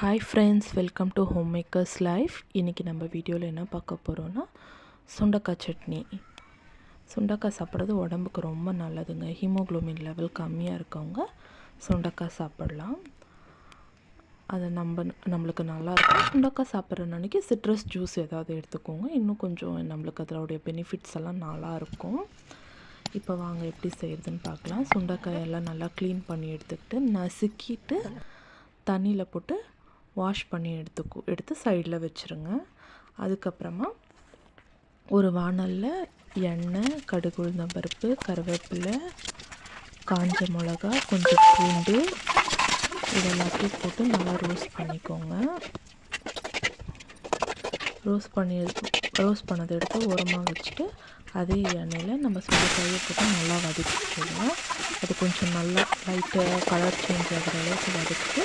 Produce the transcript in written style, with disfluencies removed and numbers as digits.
Hi friends, welcome to home makers life. இன்றைக்கி நம்ம வீடியோவில் என்ன பார்க்க போகிறோன்னா சுண்டக்காய் சட்னி. சுண்டக்காய் சாப்பிட்றது உடம்புக்கு ரொம்ப நல்லதுங்க. ஹீமோக்ளோபின் லெவல் கம்மியாக இருக்கவங்க சுண்டக்காய் சாப்பிட்லாம். அது நம்மளுக்கு நல்லாயிருக்கும். சுண்டக்காய் சாப்பிட்ற அன்றைக்கி சிட்ரஸ் ஜூஸ் ஏதாவது எடுத்துக்கோங்க. இன்னும் கொஞ்சம் நம்மளுக்கு அதோடைய பெனிஃபிட்ஸ் எல்லாம் நல்லாயிருக்கும். இப்போ வாங்க எப்படி செய்கிறதுன்னு பார்க்கலாம். சுண்டைக்காயெல்லாம் நல்லா க்ளீன் பண்ணி எடுத்துக்கிட்டு நசுக்கிட்டு தண்ணியில் போட்டு வாஷ் பண்ணி எடுத்து சைடில் வச்சுருங்க. அதுக்கப்புறமா ஒரு வாணலில் எண்ணெய், கடுகு, உளுந்தம் பருப்பு, கருவேப்பிலை, காஞ்ச மிளகா, கொஞ்சம் பூண்டு இதெல்லாத்தையும் போட்டு நல்லா ரோஸ்ட் பண்ணிக்கோங்க. ரோஸ்ட் பண்ணதை எடுத்து ஓரமாக வச்சுட்டு அதே எண்ணெயில் நம்ம சுண்டைக்காயை போட்டு நல்லா வதக்கிடுவோம். அது கொஞ்சம் நல்லா லைட்டாக கலர் சேஞ்ச் ஆகிற அளவுக்கு வதக்கிட்டு